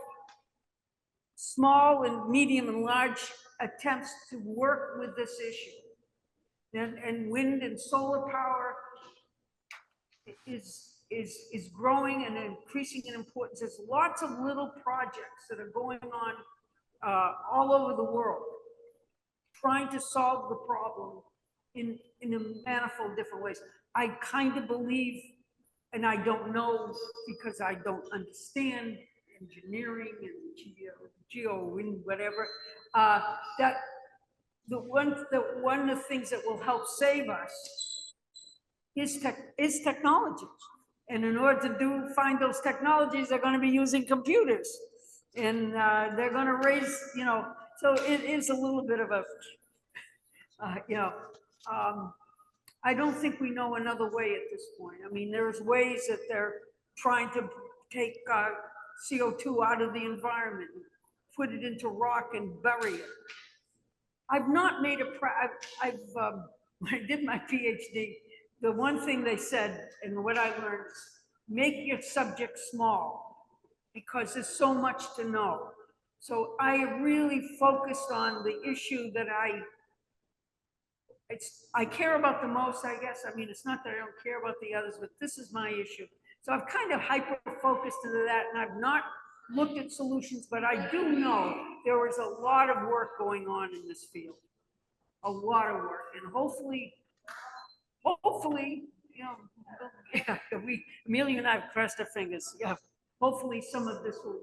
small and medium and large attempts to work with this issue. And wind and solar power is growing and increasing in importance. There's lots of little projects that are going on all over the world, trying to solve the problem in a manifold different ways. I kind of believe, and I don't know because I don't understand engineering and geo and whatever, that one of the things that will help save us is technology. And in order to find those technologies, they're going to be using computers, and they're going to raise, so it is a little bit of a, I don't think we know another way at this point. I mean, there's ways that they're trying to take CO2 out of the environment, and put it into rock and bury it. I've not made I did my PhD. The one thing they said, and what I learned is, make your subject small, because there's so much to know. So I really focused on the issue that I care about the most, I guess. I mean, it's not that I don't care about the others, but this is my issue. So I've kind of hyper-focused into that, and I've not looked at solutions, but I do know there is a lot of work going on in this field. A lot of work, and hopefully, yeah, Amelia and I have crossed our fingers. Yeah, hopefully some of this will,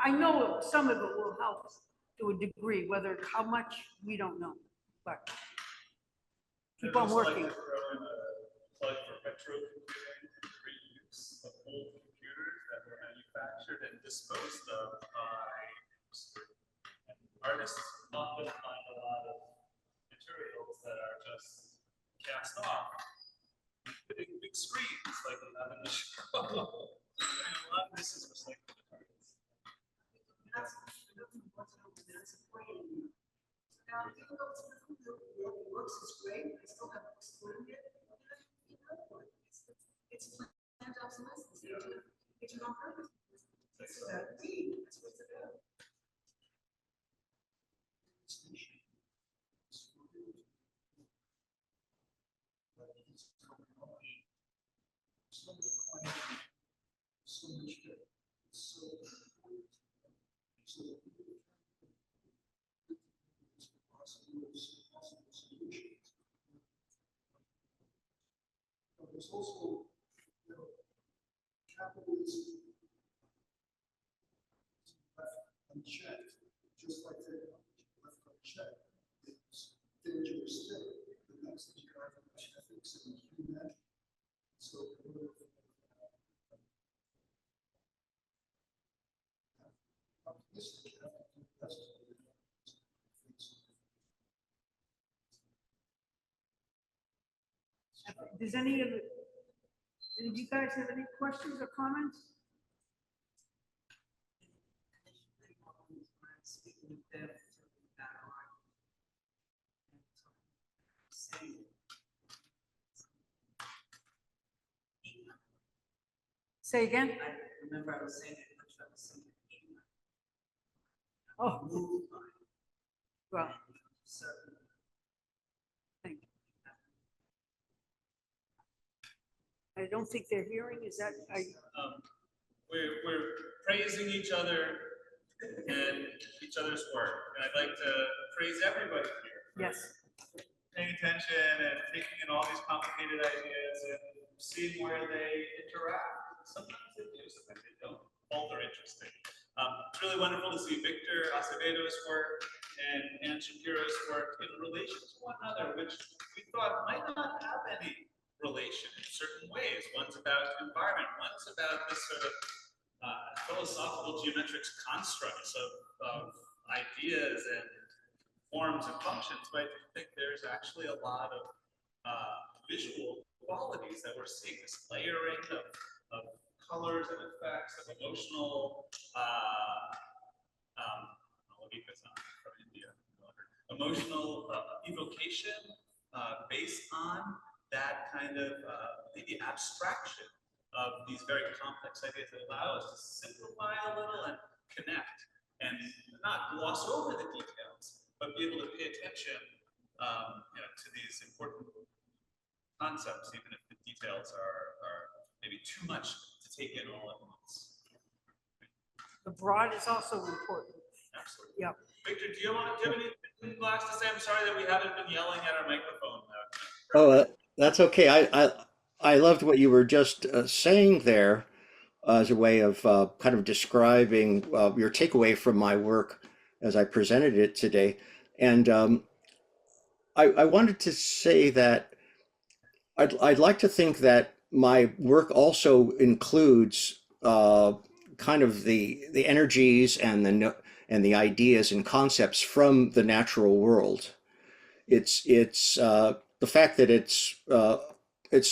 I know some of it will help to a degree, how much, we don't know, but keep on working. I'd just like to throw in a plug for retrocomputing and reuse of old computers that were manufactured and disposed of by artists. Often find a lot of materials that are just cast off. Big screens like we have in the show. And a lot of this is recycled materials. Even though it works, it's great, I still have explained it. It's planned obsolescence. It's on purpose. That's what it's about. So much better. So possible solutions. But there's also, capitalism left unchecked, just like technology left unchecked. It's dangerous thing. The next thing you have ethics and humanity. So Does any of it, Do you guys have any questions or comments? Speaking with them about art. Saying Say again? I remember I was saying it, but I was saying Oh, moved by well, certain. thank you. I don't think they're hearing, is that, We're praising each other and each other's work. And I'd like to praise everybody here. yes. Paying attention and taking in all these complicated ideas and seeing where they interact. Sometimes they do, sometimes they don't. Both are interesting. It's really wonderful to see Victor Acevedo's work and Shapiro's work in relation to one another, which we thought might not have any relation in certain ways. One's about environment, one's about this sort of philosophical geometric constructs of ideas and forms and functions, but I think there's actually a lot of visual qualities that we're seeing, this layering of colors and effects, of emotional, from India, emotional evocation based on that kind of maybe abstraction of these very complex ideas that allow us to simplify a little and connect and not gloss over the details, but be able to pay attention to these important concepts, even if the details are maybe too much to take in all at once. The broad is also important. Absolutely. Yeah. Victor, do you have anything last to say? I'm sorry that we haven't been yelling at our microphone. That's okay. I loved what you were just saying there as a way of kind of describing your takeaway from my work as I presented it today. And I wanted to say that I'd like to think that my work also includes kind of the energies and the ideas and concepts from the natural world. It's the fact that it's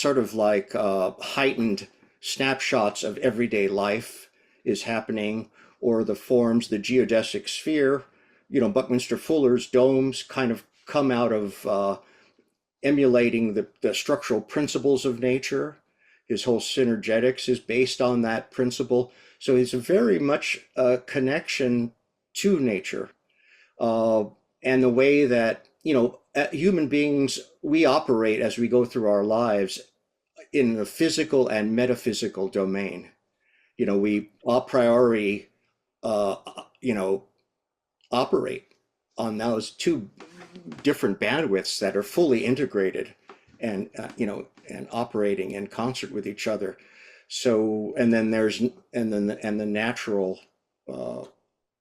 sort of like heightened snapshots of everyday life is happening, or the forms, the geodesic sphere, Buckminster Fuller's domes kind of come out of emulating the structural principles of nature. His whole synergetics is based on that principle. So it's very much a connection to nature. And the way that, human beings, we operate as we go through our lives in the physical and metaphysical domain. We a priori, operate on those two different bandwidths that are fully integrated and, and operating in concert with each other. So, and then the natural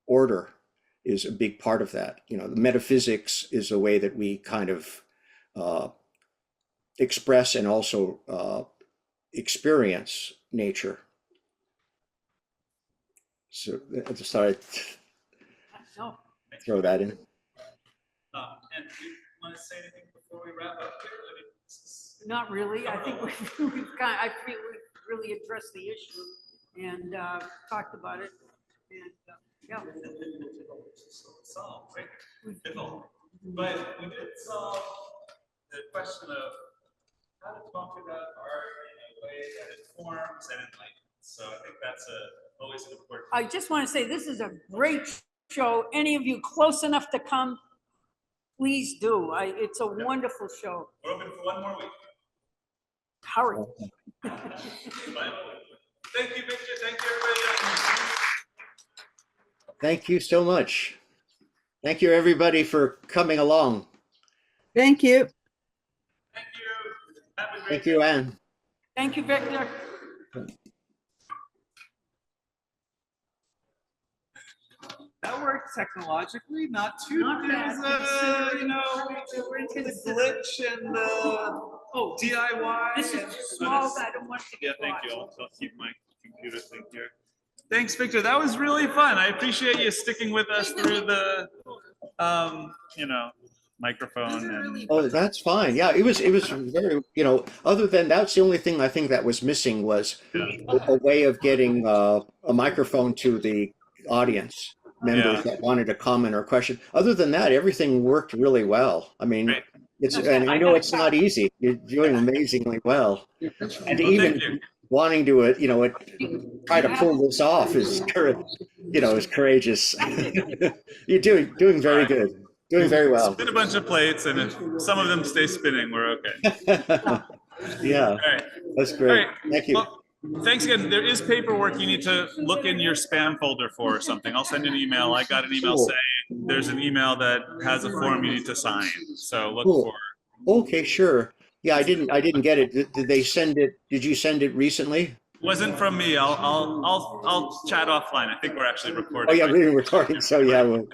order is a big part of that. The metaphysics is a way that we kind of express and also experience nature. So I just thought I'd throw that in. And do you want to say anything before we wrap up here? Not really. I think I feel we've really addressed the issue and talked about it. And yeah. Solved, right? If only. But we did solve the question of how to talk about art in a way that informs and enlightens. So I think that's always an important. I just want to say this is a great show. Any of you close enough to come, please do. It's a wonderful show. We're open for one more week. Hurry. Thank you, Victor. Thank you, everybody. Thank you so much. Thank you, everybody, for coming along. Thank you. Thank you. Have a great Thank you, Anne. Thank you, Victor. That worked technologically, not too. Not There's bad. the glitch and the DIY. This is small. I don't want to Yeah, get thank you. lost. I'll keep my computer thing here. Thanks, Victor. That was really fun. I appreciate you sticking with us through the, microphone. Those are And really Oh, that's fine. Yeah, it was very, other than that's the only thing I think that was missing was a way of getting a microphone to the audience members Yeah. that wanted to comment or question. Other than that, everything worked really well. I mean, Great. and I know it's not easy. You're doing amazingly well. And Well, thank you. even wanting to, try to pull this off is courageous. You're doing very good. Doing very well. Spin a bunch of plates, and if some of them stay spinning, we're okay. Yeah, All right. that's All great. right. Thank you. Well, thanks again. There is paperwork you need to look in your spam folder for or something. I'll send you an email. I got an email Cool. saying there's an email that has a form you need to sign. So look Cool. for. Okay, sure. Yeah, I didn't get it. Did they send it? Did you send it recently? Wasn't from me. I'll chat offline. I think we're actually recording. Oh yeah, right we were recording, so yeah, we'll